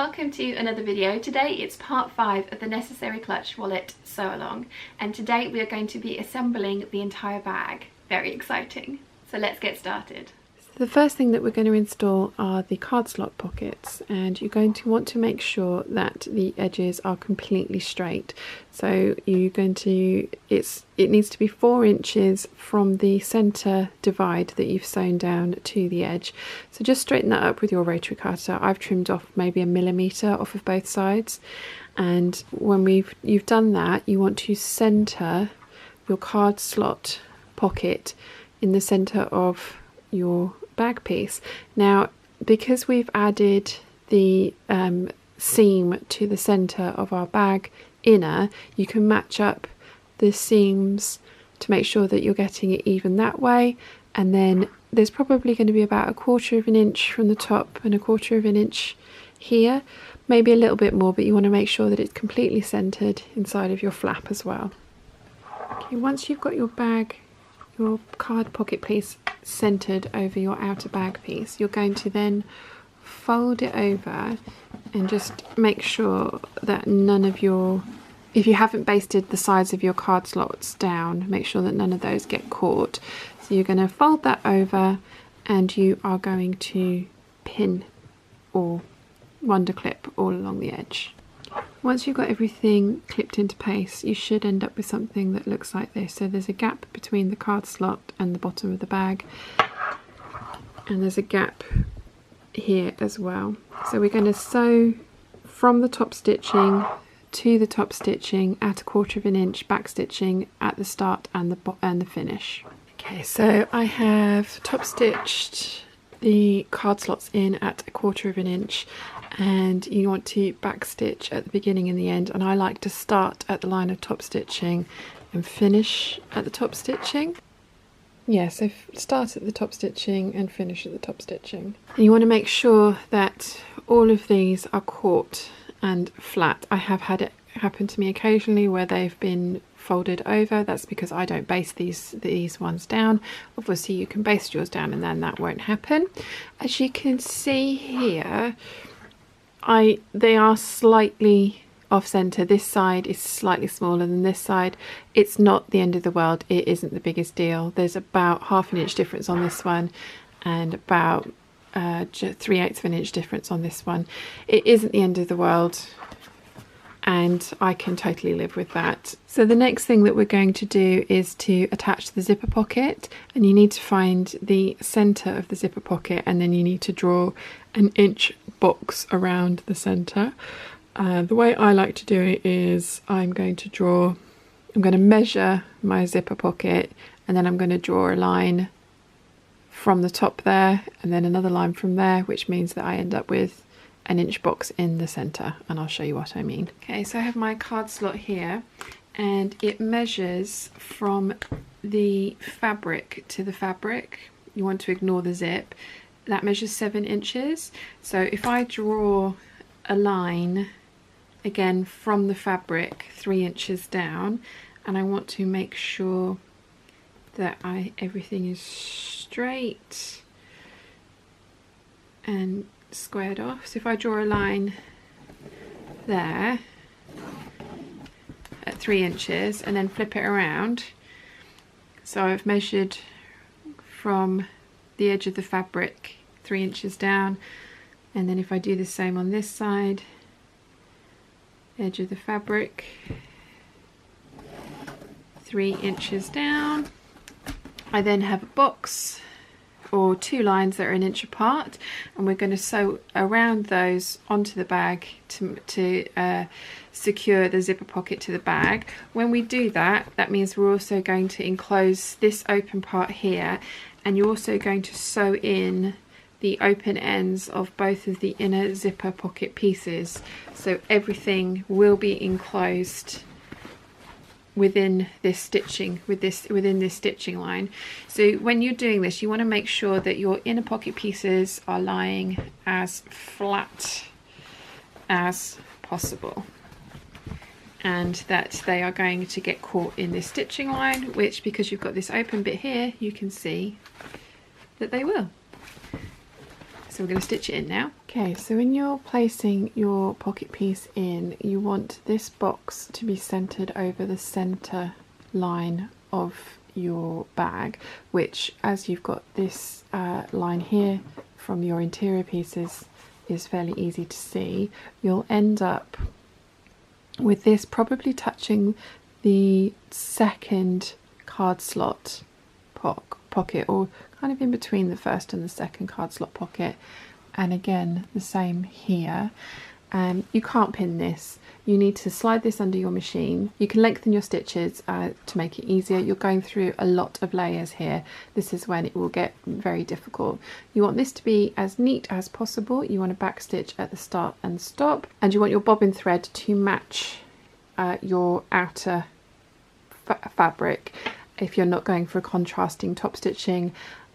welcome to another video. Today it's part 5 of the Necessary Clutch Wallet Sew Along, and today we are going to be assembling the entire bag. Very exciting. So let's get started. The first thing that we're going to install are the card slot pockets, and you're going to want to make sure that the edges are completely straight. So you're going to, it needs to be 4 inches from the center divide that you've sewn down to the edge. So just straighten that up with your rotary cutter. I've trimmed off maybe 1 millimeter off of both sides, and when you've done that, you want to center your card slot pocket in the center of your bag piece. Now, because we've added the seam to the center of our bag inner, you can match up the seams to make sure that you're getting it even that way, and then there's probably going to be about 1/4 of an inch from the top and 1/4 of an inch here, maybe a little bit more, but you want to make sure that it's completely centered inside of your flap as well. Okay, once you've got your card pocket piece centered over your outer bag piece, you're going to then fold it over and just make sure that none of your, if you haven't basted the sides of your card slots down, make sure that none of those get caught. So you're going to fold that over and you are going to pin or wonder clip all along the edge. Once you've got everything clipped into place, you should end up with something that looks like this. So there's a gap between the card slot and the bottom of the bag, and there's a gap here as well. So we're going to sew from the top stitching to the top stitching at 1/4 of an inch back stitching at the start and the finish. Okay, so I have top stitched the card slots in at 1/4 of an inch, and you want to back stitch at the beginning and the end, and I like to start at the line of top stitching and finish at the top stitching. Yeah, so start at the top stitching and finish at the top stitching. And you want to make sure that all of these are caught and flat. I have had it happen to me occasionally where they've been folded over. That's because I don't baste these ones down. Obviously you can baste yours down and then that won't happen. As you can see here, they are slightly off center. This side is slightly smaller than this side. It's not the end of the world. It isn't the biggest deal. There's about 1/2 an inch difference on this one and about 3/8 of an inch difference on this one. It isn't the end of the world, and I can totally live with that. So the next thing that we're going to do is to attach the zipper pocket, and you need to find the center of the zipper pocket, and then you need to draw an inch box around the center. The way I like to do it is I'm going to measure my zipper pocket, and then I'm going to draw a line from the top there and then another line from there, which means that I end up with an inch box in the center, and I'll show you what I mean. Okay, so I have my card slot here, and it measures from the fabric to the fabric. You want to ignore the zip. That measures 7 inches. So if I draw a line again from the fabric 3 inches down, and I want to make sure that everything is straight and squared off. So if I draw a line there at 3 inches and then flip it around, so I've measured from the edge of the fabric 3 inches down, and then if I do the same on this side, edge of the fabric 3 inches down, I then have a box or 2 lines that are 1 inch apart, and we're going to sew around those onto the bag to secure the zipper pocket to the bag. When we do that, that means we're also going to enclose this open part here, and you're also going to sew in the open ends of both of the inner zipper pocket pieces, so everything will be enclosed within this stitching, within this stitching line. So when you're doing this, you want to make sure that your inner pocket pieces are lying as flat as possible, and that they are going to get caught in this stitching line, which, because you've got this open bit here, you can see that they will. So we're going to stitch it in now. Okay, so when you're placing your pocket piece in, you want this box to be centered over the center line of your bag, which, as you've got this line here from your interior pieces, is fairly easy to see. You'll end up with this probably touching the second card slot pocket, or kind of in between the first and the second card slot pocket, and again the same here. You can't pin this, you need to slide this under your machine. You can lengthen your stitches to make it easier. You're going through a lot of layers here. This is when it will get very difficult. You want this to be as neat as possible. You want to back stitch at the start and stop, and you want your bobbin thread to match your outer fabric if you're not going for contrasting top stitching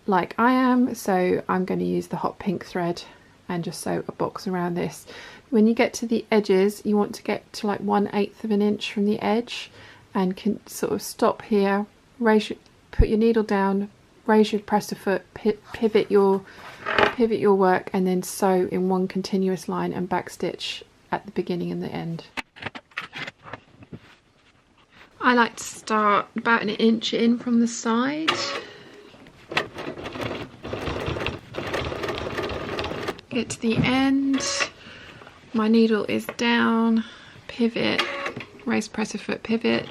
like I am. So I'm going to use the hot pink thread and just sew a box around this. When you get to the edges, you want to get to like 1/8 of an inch from the edge, and can sort of stop here, put your needle down, raise your presser foot, pivot your work, and then sew in one continuous line and back stitch at the beginning and the end. I like to start about 1 inch in from the side. Get to the end, my needle is down, pivot, raise presser foot, pivot.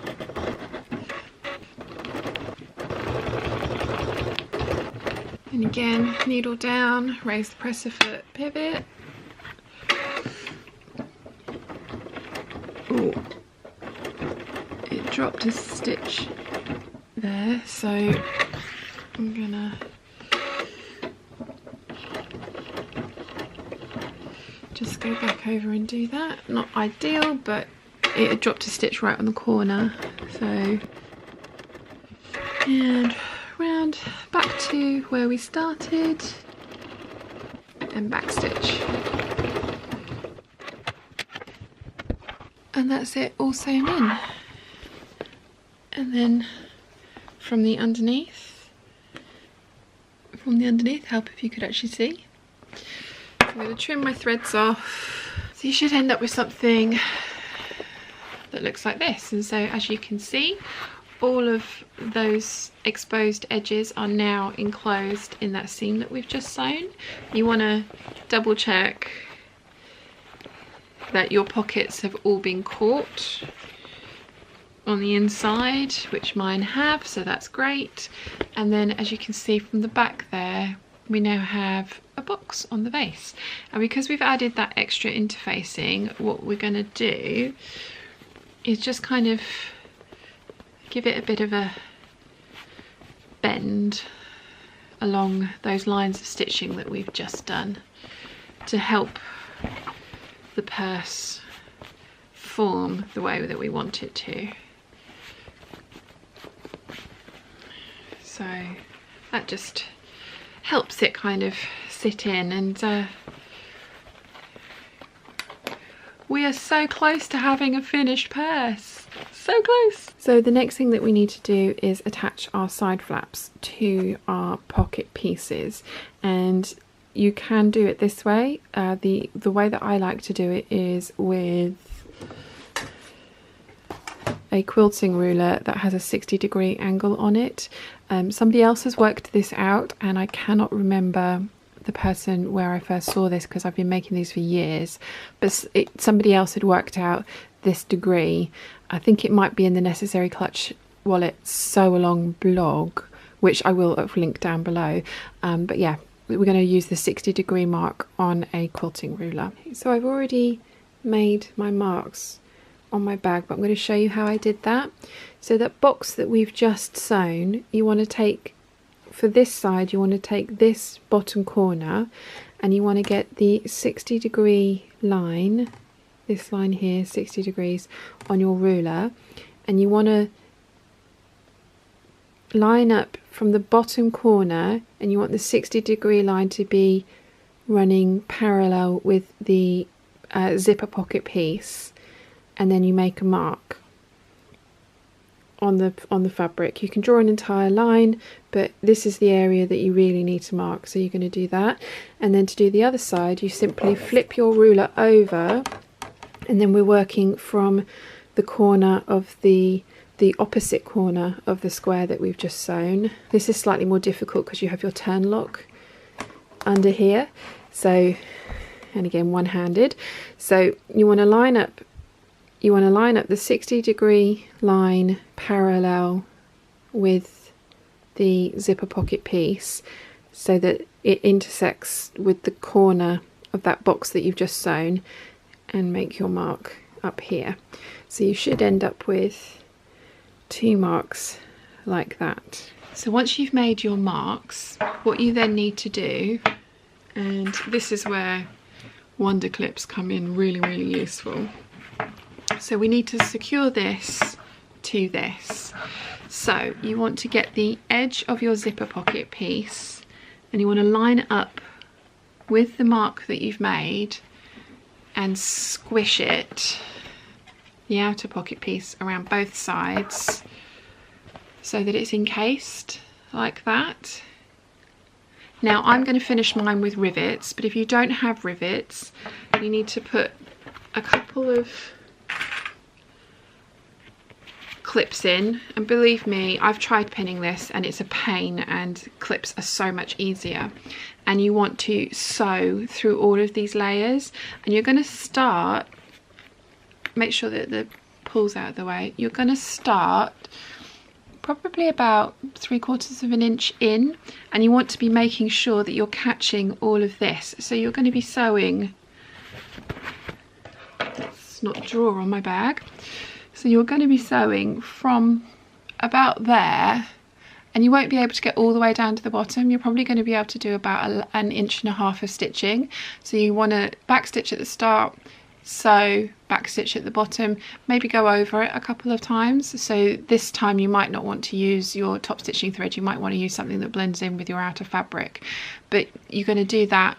And again, needle down, raise the presser foot, pivot. Ooh. It dropped a stitch there, so I'm gonna just go back over and do that. Not ideal, but it had dropped a stitch right on the corner. So, and round back to where we started and back stitch. And that's it, all sewn in. And then from the underneath, help if you could actually see. I'm going to trim my threads off. So you should end up with something that looks like this. And so as you can see, all of those exposed edges are now enclosed in that seam that we've just sewn. You want to double check that your pockets have all been caught on the inside, which mine have, so that's great. And then as you can see from the back there, we now have a box on the vase. And because we've added that extra interfacing, what we're going to do is just kind of give it a bit of a bend along those lines of stitching that we've just done to help the purse form the way that we want it to. So that just helps it kind of sit in, and we are so close to having a finished purse. So close. So the next thing that we need to do is attach our side flaps to our pocket pieces, and you can do it this way. The way that I like to do it is with a quilting ruler that has a 60-degree angle on it. Somebody else has worked this out, and I cannot remember the person where I first saw this because I've been making these for years, but somebody else had worked out this degree. I think it might be in the Necessary Clutch Wallet Sew Along blog, which I will link down below. But yeah, we're going to use the 60-degree mark on a quilting ruler. So I've already made my marks on my bag, but I'm going to show you how I did that. So that box that we've just sewn, you want to take, for this side, you want to take this bottom corner and you want to get the 60-degree line, this line here, 60 degrees on your ruler, and you want to line up from the bottom corner, and you want the 60-degree line to be running parallel with the zipper pocket piece, and then you make a mark on the fabric. You can draw an entire line, but this is the area that you really need to mark, so you're going to do that. And then to do the other side, you simply flip your ruler over, and then we're working from the corner of the opposite corner of the square that we've just sewn. This is slightly more difficult because you have your turn lock under here, so, and again one-handed, so you want to line up the 60-degree line parallel with the zipper pocket piece so that it intersects with the corner of that box that you've just sewn, and make your mark up here. So you should end up with 2 marks like that. So once you've made your marks, what you then need to do, and this is where wonder clips come in really, really useful. So we need to secure this to this. So you want to get the edge of your zipper pocket piece, and you want to line it up with the mark that you've made and squish it, the outer pocket piece, around both sides so that it's encased like that. Now I'm going to finish mine with rivets, but if you don't have rivets, you need to put a couple of clips in, and believe me, I've tried pinning this and it's a pain, and clips are so much easier. And you want to sew through all of these layers, and you're going to start, make sure that the pull's out of the way, you're going to start probably about 3/4 of an inch in, and you want to be making sure that you're catching all of this. So you're going to be sewing, let's not draw on my bag, so you're going to be sewing from about there, and you won't be able to get all the way down to the bottom. You're probably going to be able to do about 1.5 inches of stitching. So you want to back stitch at the start, sew, back stitch at the bottom, maybe go over it a couple of times. So this time you might not want to use your top stitching thread, you might want to use something that blends in with your outer fabric, but you're going to do that,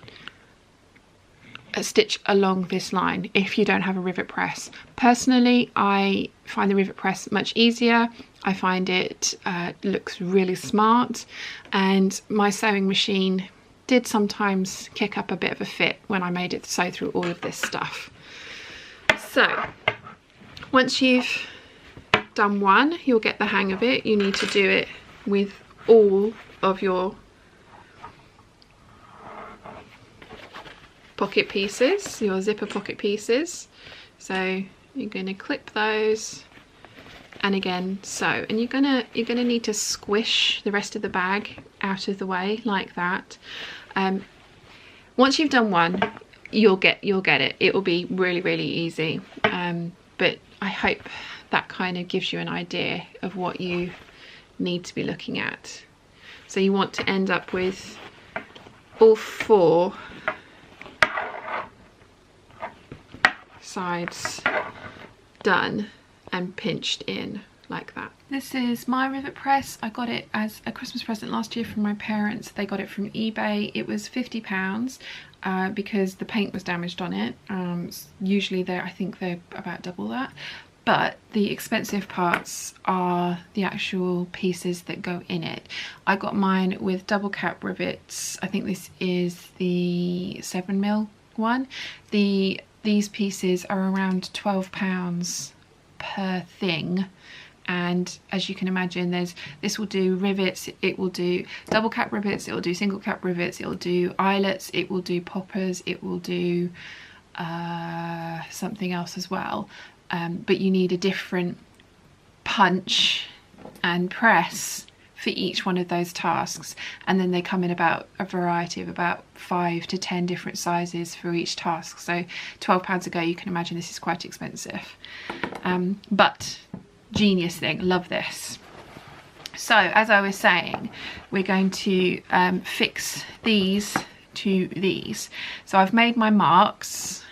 a stitch along this line if you don't have a rivet press. Personally, I find the rivet press much easier. I find it looks really smart, and my sewing machine did sometimes kick up a bit of a fit when I made it sew through all of this stuff. So once you've done one, you'll get the hang of it. You need to do it with all of your pocket pieces, your zipper pocket pieces. So you're going to clip those, and again sew, and you're gonna need to squish the rest of the bag out of the way like that. Once you've done one, you'll get it. It will be really, really easy. But I hope that kind of gives you an idea of what you need to be looking at. So you want to end up with all 4 sides done and pinched in like that. This is my rivet press. I got it as a Christmas present last year from my parents. They got it from eBay. It was £50 because the paint was damaged on it. Usually I think they're about double that, but the expensive parts are the actual pieces that go in it. I got mine with double cap rivets. I think this is the 7mm one. These pieces are around £12 per thing, and as you can imagine, this will do rivets, it will do double cap rivets, it will do single cap rivets, it will do eyelets, it will do poppers, it will do something else as well, but you need a different punch and press for each one of those tasks, and then they come in about a variety of about 5 to 10 different sizes for each task. So £12 a go, you can imagine this is quite expensive, but genius thing, love this. So as I was saying, we're going to fix these to these. So I've made my marks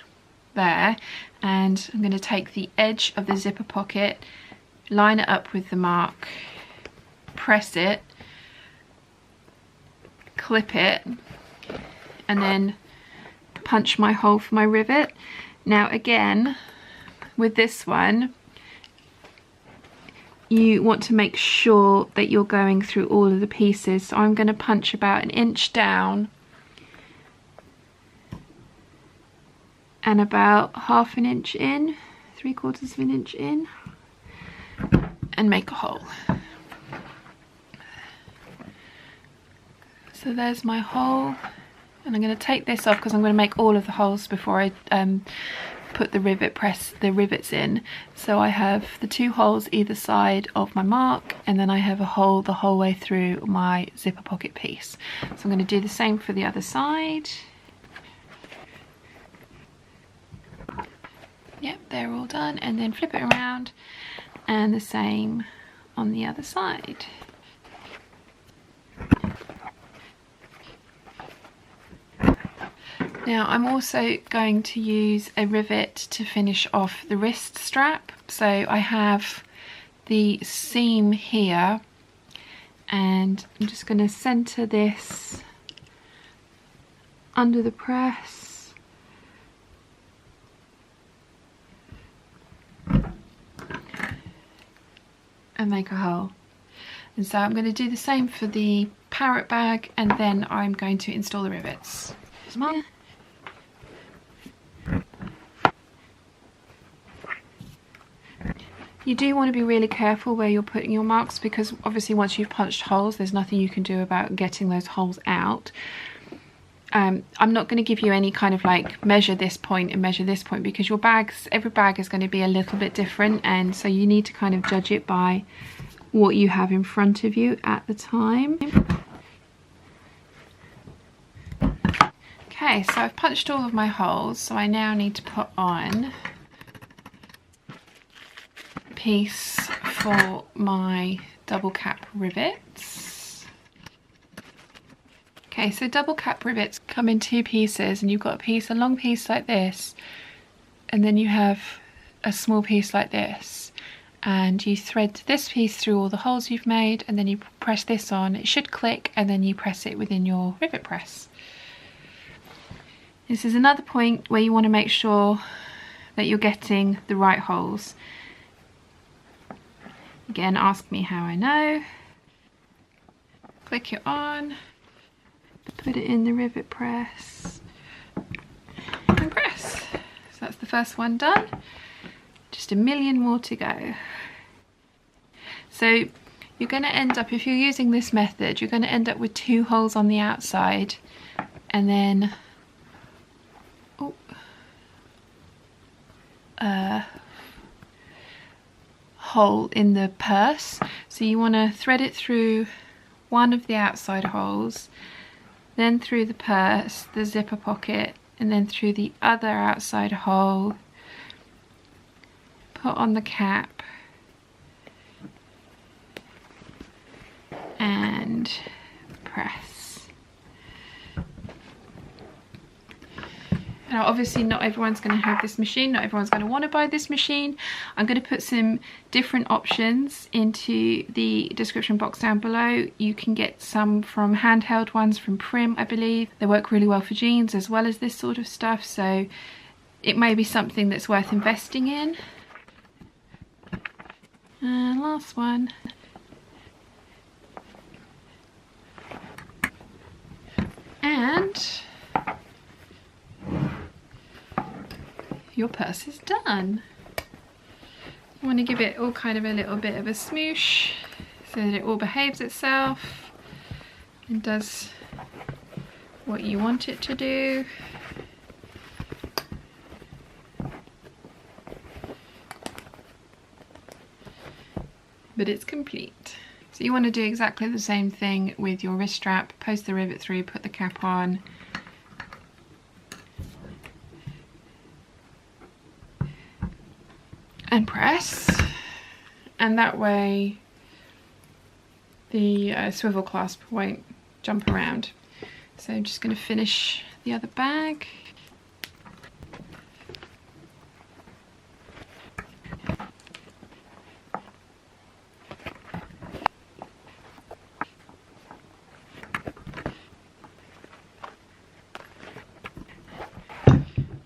there, and I'm going to take the edge of the zipper pocket, line it up with the mark, press it, clip it, and then punch my hole for my rivet. Now again, with this one, you want to make sure that you're going through all of the pieces. So I'm going to punch about 1 inch down and about 1/2 inch in, 3/4 inch in, and make a hole. So there's my hole, and I'm going to take this off because I'm going to make all of the holes before I put the rivets in. So I have the 2 holes either side of my mark, and then I have a hole the whole way through my zipper pocket piece. So I'm going to do the same for the other side. Yep, they're all done, and then flip it around, and the same on the other side. Now I'm also going to use a rivet to finish off the wrist strap. So I have the seam here, and I'm just going to center this under the press. And make a hole. And so I'm going to do the same for the parrot bag, and then I'm going to install the rivets. You do want to be really careful where you're putting your marks, because obviously once you've punched holes, there's nothing you can do about getting those holes out. I'm not going to give you any kind of like measure this point and measure this point, because your bags, every bag is going to be a little bit different, and so you need to kind of judge it by what you have in front of you at the time. Okay, so I've punched all of my holes, so I now need to put on a piece for my double cap rivets. Okay, so double cap rivets come in 2 pieces, and you've got a long piece like this, and then you have a small piece like this, and you thread this piece through all the holes you've made, and then you press this on. It should click, and then you press it within your rivet press. This is another point where you want to make sure that you're getting the right holes. Again, ask me how I know. Click it on. Put it in the rivet press and press. So that's the first one done. Just a million more to go. So you're going to end up, if you're using this method, you're going to end up with 2 holes on the outside, and then a hole in the purse. So you want to thread it through one of the outside holes, then through the purse, the zipper pocket, and then through the other outside hole, put on the cap, and press. Now obviously not everyone's going to have this machine, not everyone's going to want to buy this machine. I'm going to put some different options into the description box down below. You can get some from handheld ones from Prim, I believe. They work really well for jeans as well as this sort of stuff, so it may be something that's worth investing in. And last one. And your purse is done. You want to give it all kind of a little bit of a smoosh so that it all behaves itself and does what you want it to do. But it's complete. So you want to do exactly the same thing with your wrist strap. Post the rivet through, put the cap on, and press, and that way the swivel clasp won't jump around. So I'm just going to finish the other bag.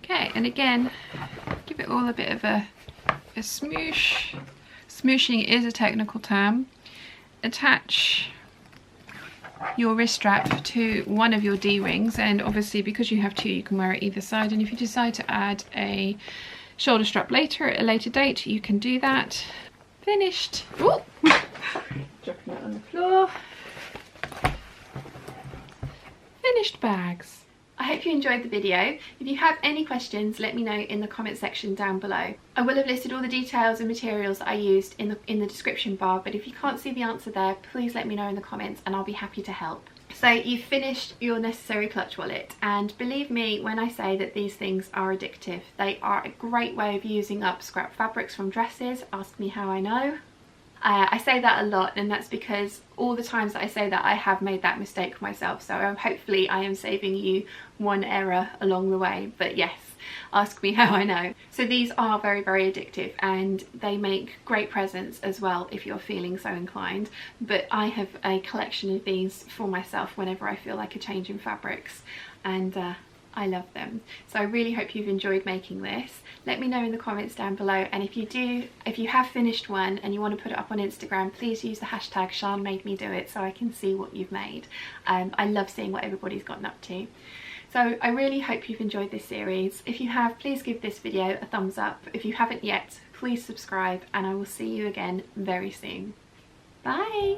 Okay, and again, give it all a bit of a smoosh Smooshing is a technical term. Attach your wrist strap to one of your D-rings, and obviously because you have two you can wear it either side, and if you decide to add a shoulder strap later at a later date you can do that. Finished. Ooh. Dropping it on the floor. Finished bags. I hope you enjoyed the video. If you have any questions, let me know in the comment section down below. I will have listed all the details and materials that I used in the description bar, but if you can't see the answer there, please let me know in the comments and I'll be happy to help. So you've finished your necessary clutch wallet, and believe me when I say that these things are addictive. They are a great way of using up scrap fabrics from dresses. Ask me how I know. I say that a lot, and that's because all the times that I say that I have made that mistake myself, so hopefully I am saving you one error along the way. But yes, ask me how I know. So these are very, very addictive, and they make great presents as well if you're feeling so inclined. But I have a collection of these for myself whenever I feel like a change in fabrics, and I love them. So I really hope you've enjoyed making this. Let me know in the comments down below, and if you have finished one and you want to put it up on Instagram, please use the hashtag #SharnMadeMeDoIt so I can see what you've made. I love seeing what everybody's gotten up to. So I really hope you've enjoyed this series. If you have, please give this video a thumbs up. If you haven't yet, please subscribe, and I will see you again very soon. Bye!